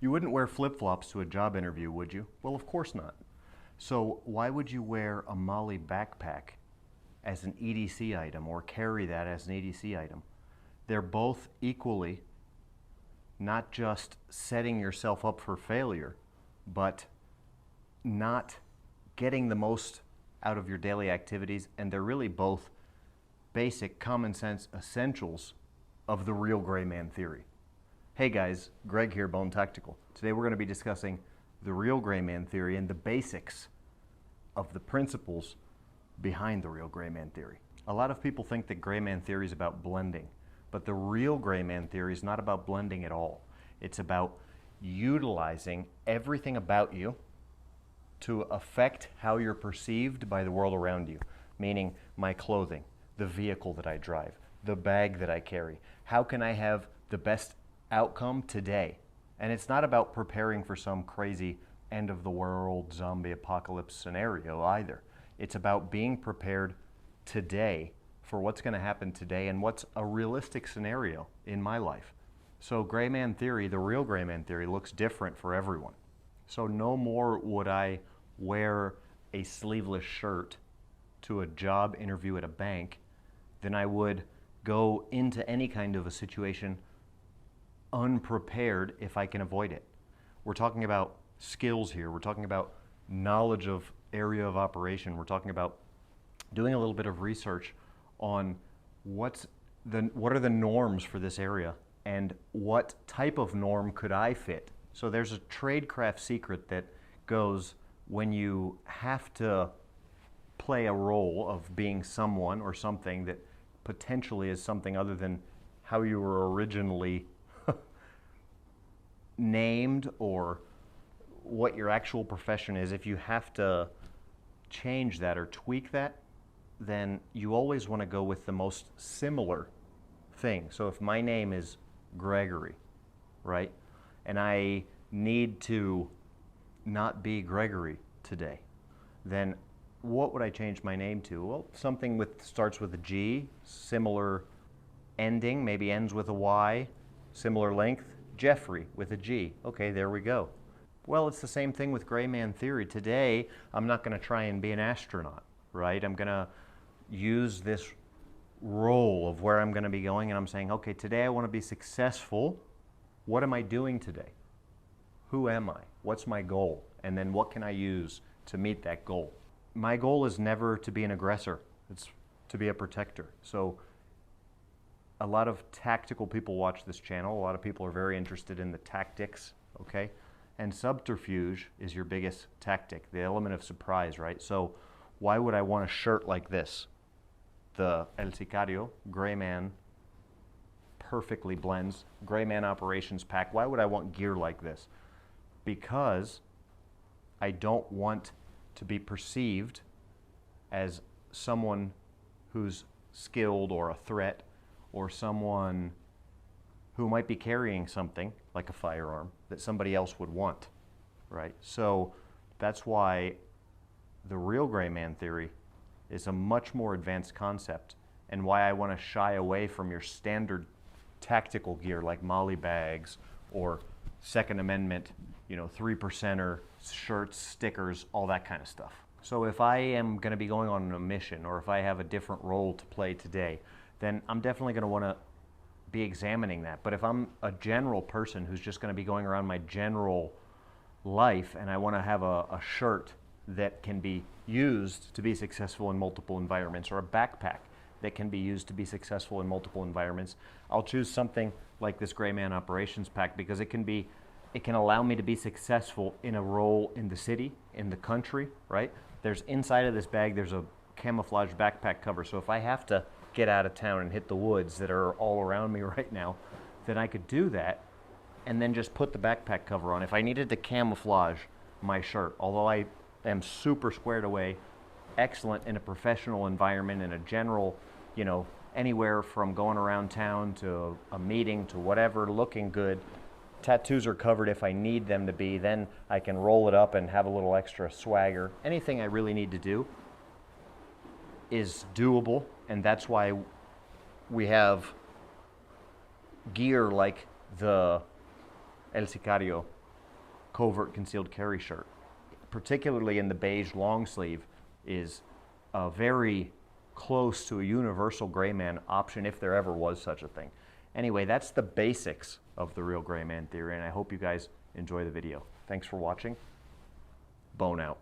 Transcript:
You wouldn't wear flip-flops to a job interview, would you? Well, of course not. So why would you wear a Molly backpack as an EDC item or carry that as an EDC item? They're both equally not just setting yourself up for failure, but not getting the most out of your daily activities, and they're really both basic common sense essentials of the real gray man theory. Hey guys, Greg here, Bone Tactical. Today we're going to be discussing the real gray man theory and the basics of the principles behind the real gray man theory. A lot of people think that gray man theory is about blending, but the real gray man theory is not about blending at all. It's about utilizing everything about you to affect how you're perceived by the world around you, meaning my clothing, the vehicle that I drive, the bag that I carry. How can I have the best outcome today? And it's not about preparing for some crazy end of the world zombie apocalypse scenario either. It's about being prepared today for what's going to happen today and what's a realistic scenario in my life. So gray man theory, the real gray man theory, looks different for everyone. So no more would I wear a sleeveless shirt to a job interview at a bank than I would go into any kind of a situation unprepared if I can avoid it. We're talking about skills here. We're talking about knowledge of area of operation. We're talking about doing a little bit of research on what are the norms for this area and what type of norm could I fit. So there's a tradecraft secret that goes when you have to play a role of being someone or something that potentially is something other than how you were originally named or what your actual profession is. If you have to change that or tweak that, then you always want to go with the most similar thing. So if my name is Gregory, right, and I need to not be Gregory today, then what would I change my name to? Well, something starts with a G, similar ending, maybe ends with a Y, similar length, Jeffrey with a G. Okay, there we go. Well, it's the same thing with gray man theory. Today, I'm not going to try and be an astronaut, right? I'm going to use this role of where I'm going to be going, and I'm saying, okay, today I want to be successful. What am I doing today? Who am I? What's my goal? And then what can I use to meet that goal? My goal is never to be an aggressor. It's to be a protector. So a lot of tactical people watch this channel. A lot of people are very interested in the tactics, okay? And subterfuge is your biggest tactic, the element of surprise, right? So why would I want a shirt like this? The El Sicario, Gray Man, perfectly blends. Gray Man Operations Pack. Why would I want gear like this? Because I don't want to be perceived as someone who's skilled or a threat or someone who might be carrying something like a firearm that somebody else would want, right? So that's why the real gray man theory is a much more advanced concept, and why I want to shy away from your standard tactical gear like Molly bags or Second Amendment, 3%er shirts, stickers, all that kind of stuff. So if I am going to be going on a mission, or if I have a different role to play today, then I'm definitely going to want to be examining that. But if I'm a general person who's just going to be going around my general life, and I want to have a shirt that can be used to be successful in multiple environments, or a backpack that can be used to be successful in multiple environments, I'll choose something like this Gray Man Operations Pack, because it can allow me to be successful in a role in the city, in the country, right? There's inside of this bag, there's a camouflage backpack cover. So if I have to get out of town and hit the woods that are all around me right now, then I could do that and then just put the backpack cover on. If I needed to camouflage my shirt, although I am super squared away, excellent in a professional environment, in a general, anywhere from going around town to a meeting to whatever, looking good. Tattoos are covered if I need them to be. Then I can roll it up and have a little extra swagger. Anything I really need to do is doable, and that's why we have gear like the El Sicario covert concealed carry shirt, particularly in the beige long sleeve, is a very close to a universal gray man option if there ever was such a thing. Anyway, that's the basics of the real gray man theory, and I hope you guys enjoy the video. Thanks for watching. Bone out.